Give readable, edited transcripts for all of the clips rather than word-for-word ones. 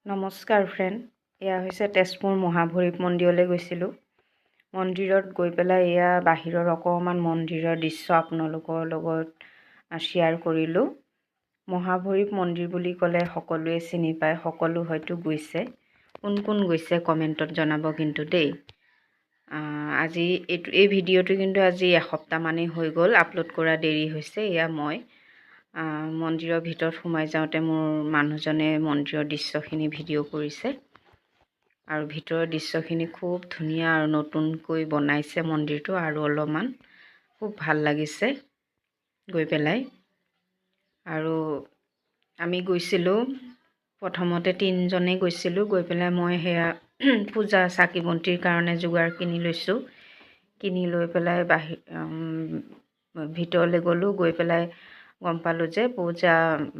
নমস্কাৰ ফ্ৰেণ্ড, এয়া হৈছে তেজপুৰ মহাভৈৰৱ মন্দিৰলৈ গৈছিলোঁ। মন্দিৰত গৈ পেলাই এয়া বাহিৰৰ অকণমান মন্দিৰৰ দৃশ্য আপোনালোকৰ লগত শ্বেয়াৰ কৰিলোঁ। মহাভৈৰৱ মন্দিৰ বুলি ক'লে সকলোৱে চিনি পায়, সকলো হয়তো গৈছে। কোন কোন গৈছে কমেণ্টত জনাব কিন্তু দেই। আজি এই ভিডিঅ'টো কিন্তু আজি এসপ্তাহমানেই হৈ গ'ল, আপলোড কৰা দেৰি হৈছে। এয়া মই মন্দিৰৰ ভিতৰত সোমাই যাওঁতে মোৰ মানুহজনে মন্দিৰৰ দৃশ্যখিনি ভিডিঅ' কৰিছে আৰু ভিতৰৰ দৃশ্যখিনি খুব ধুনীয়া আৰু নতুনকৈ বনাইছে মন্দিৰটো, আৰু অলপমান খুব ভাল লাগিছে গৈ পেলাই। আৰু আমি গৈছিলোঁ, প্ৰথমতে 3জনেই গৈছিলোঁ। গৈ পেলাই মই সেয়া পূজা চাকি বন্তিৰ কাৰণে যোগাৰ কিনি লৈছোঁ। কিনি লৈ পেলাই ভিতৰলৈ গ'লোঁ। গৈ পেলাই গম পালোঁ যে পূজা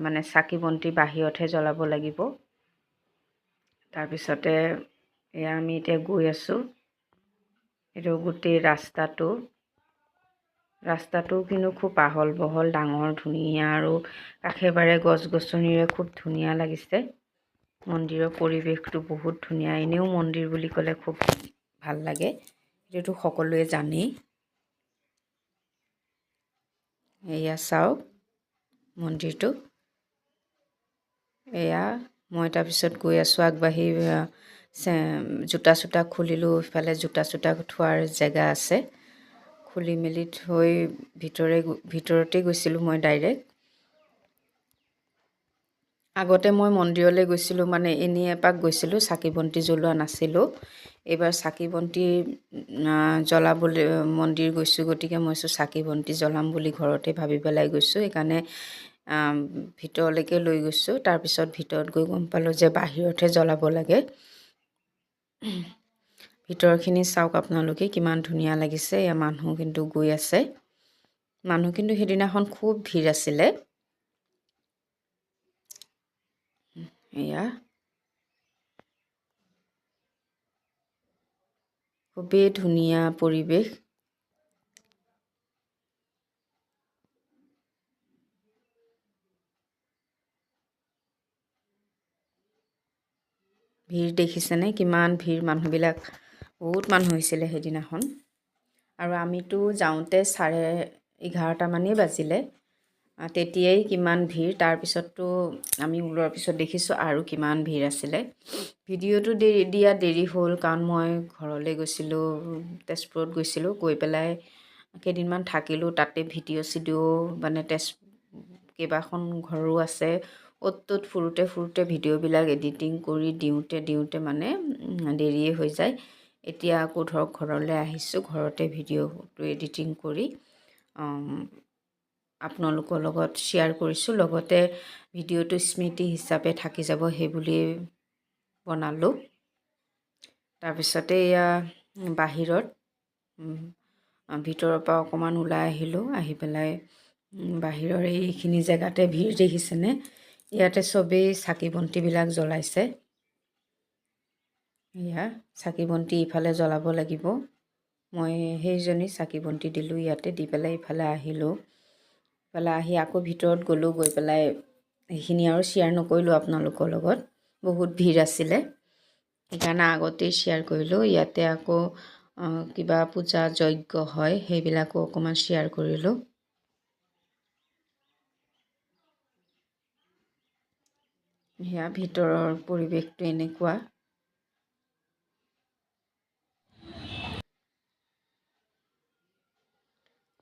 মানে চাকি বন্তি বাহিৰতহে জ্বলাব লাগিব। তাৰপিছতে এয়া আমি এতিয়া গৈ আছোঁ। এইটো গোটেই ৰাস্তাটো কিন্তু খুব আহল বহল, ডাঙৰ, ধুনীয়া, আৰু কাষে বাৰে গছ গছনিৰে খুব ধুনীয়া লাগিছে। মন্দিৰৰ পৰিৱেশটো বহুত ধুনীয়া। এনেও মন্দিৰ বুলি ক'লে খুব ভাল লাগে, এইটোতো সকলোৱে জানেই। এয়া চাওক মন্দিৰটো। এয়া মই তাৰপিছত গৈ আছোঁ আগবাঢ়ি, জোতা চোতা খুলিলোঁ। ইফালে জোতা চোতা থোৱাৰ জেগা আছে, খুলি মেলি থৈ ভিতৰতে গৈছিলোঁ মই ডাইৰেক্ট। আগতে মই মন্দিৰলৈ গৈছিলোঁ, মানে এনেই এপাক গৈছিলোঁ, চাকি বন্তি জ্বলোৱা নাছিলোঁ। এইবাৰ চাকি বন্তি জ্বলাবলৈ মন্দিৰ গৈছোঁ, গতিকে মই চাকি বন্তি জ্বলাম বুলি ঘৰতে ভাবি পেলাই গৈছোঁ। সেইকাৰণে ভিতৰলৈকে লৈ গৈছোঁ। তাৰপিছত ভিতৰত গৈ গম পালোঁ যে বাহিৰতহে জ্বলাব লাগে। ভিতৰখিনি চাওক আপোনালোকে, কিমান ধুনীয়া লাগিছে। এয়া মানুহ কিন্তু গৈ আছে। মানুহ কিন্তু সেইদিনাখন খুব ভিৰ আছিলে। এয়া খুবেই ধুনীয়া পৰিৱেশ। ভিৰ দেখিছেনে, কিমান ভিৰ, মানুহবিলাক বহুত মানুহ হৈছিলে সেইদিনাখন। আৰু আমিতো যাওঁতে 11:30মানেই বাজিলে, তেতিয়াই কিমান ভিৰ। তাৰপিছততো আমি ওলোৱাৰ পিছত দেখিছোঁ আৰু কিমান ভিৰ আছিলে। ভিডিঅ'টো দিয়া দেৰি হ'ল, কাৰণ মই ঘৰলৈ গৈছিলোঁ, তেজপুৰত গৈছিলোঁ। গৈ পেলাই কেইদিনমান থাকিলোঁ তাতে। ভিডিঅ' মানে কেইবাখন ঘৰো আছে। অ'ত ত'ত ফুৰোতে ভিডিঅ'বিলাক এডিটিং কৰি দিওঁতে মানে দেৰিয়ে হৈ যায়। এতিয়া আকৌ ধৰক ঘৰলৈ আহিছোঁ, ঘৰতে ভিডিঅ'টো এডিটিং কৰি আপোনালোকৰ লগত শ্বেয়াৰ কৰিছোঁ। লগতে ভিডিঅ'টো স্মৃতি হিচাপে থাকি যাব, সেইবুলি বনালোঁ। তাৰপিছতে এয়া বাহিৰত ভিতৰৰ পৰা অকণমান ওলাই আহিলোঁ। আহি পেলাই বাহিৰৰ এইখিনি জেগাতে ভিৰ দেখিছেনে, ইয়াতে চবেই চাকি বন্তিবিলাক জ্বলাইছে। এয়া চাকি বন্তি ইফালে জ্বলাব লাগিব। মই সেইজনী চাকি বন্তি দিলোঁ ইয়াতে, দি পেলাই ইফালে আহিলোঁ। ইফালে আহি আকৌ ভিতৰত গ'লোঁ। গৈ পেলাই সেইখিনি আৰু শ্বেয়াৰ নকৰিলোঁ আপোনালোকৰ লগত, বহুত ভিৰ আছিলে, সেইকাৰণে আগতেই শ্বেয়াৰ কৰিলোঁ। ইয়াতে আকৌ কিবা পূজা যজ্ঞ হয়, সেইবিলাকো অকণমান শ্বেয়াৰ কৰিলোঁ। সেয়া ভিতৰৰ পৰিৱেশটো এনেকুৱা।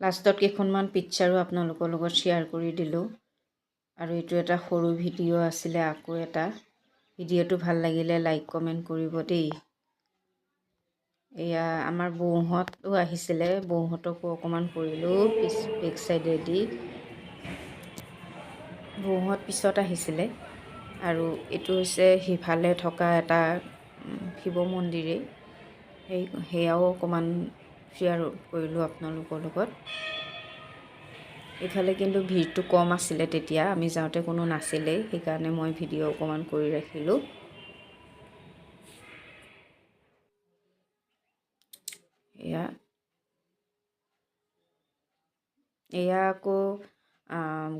লাষ্টত কেইখনমান পিকচাৰো আপোনালোকৰ লগত শ্বেয়াৰ কৰি দিলোঁ। আৰু এইটো এটা সৰু ভিডিঅ' আছিলে। আকৌ এটা ভিডিঅ'টো ভাল লাগিলে লাইক কমেণ্ট কৰিব দেই। এয়া আমাৰ বৌহঁতো আহিছিলে, বৌহঁতকো অকণমান কৰিলোঁ বেক চাইডেদি। বৌহঁত পিছত আহিছিলে। আৰু এইটো হৈছে সিফালে থকা এটা শিৱ মন্দিৰেই, সেয়াও অকণমান শ্বেয়াৰ কৰিলোঁ আপোনালোকৰ লগত। এইফালে কিন্তু ভিৰটো কম আছিলে, তেতিয়া আমি যাওঁতে কোনো নাছিলেই, সেইকাৰণে মই ভিডিঅ' অকণমান কৰি ৰাখিলোঁ। এয়া আকৌ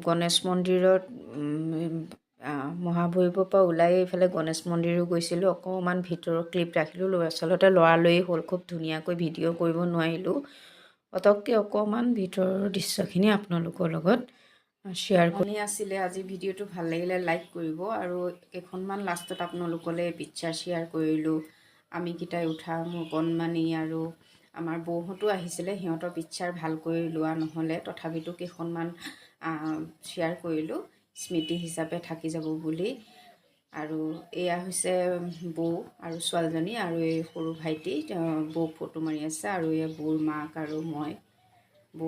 গণেশ মন্দিৰত মহাভৈৰৱৰ পৰা ওলাই এইফালে গণেশ মন্দিৰো গৈছিলোঁ। অকণমান ভিতৰৰ ক্লিপ ৰাখিলোঁ, আচলতে লৰালৰি হ'ল, খুব ধুনীয়াকৈ ভিডিঅ' কৰিব নোৱাৰিলোঁ। পটককৈ অকণমান ভিতৰৰ দৃশ্যখিনি আপোনালোকৰ লগত শ্বেয়াৰ কৰি আছিলে। আজি ভিডিঅ'টো ভাল লাগিলে লাইক কৰিব, আৰু কেইখনমান লাষ্টত আপোনালোকলৈ পিকচাৰ শ্বেয়াৰ কৰিলোঁ। আমি কেইটাই উঠা মোৰ কণমানি আৰু আমাৰ বৌহঁতো আহিছিলে, সিহঁতৰ পিকচাৰ ভালকৈ লোৱা নহ'লে, তথাপিতো কেইখনমান শ্বেয়াৰ কৰিলোঁ স্মৃতি হিচাপে থাকি যাব বুলি। আৰু এয়া হৈছে বৌ আৰু ছোৱালীজনী, আৰু এই সৰু ভাইটি, বৌক ফটো মাৰি আছে, আৰু এই বৌৰ মাক আৰু মই। বৌ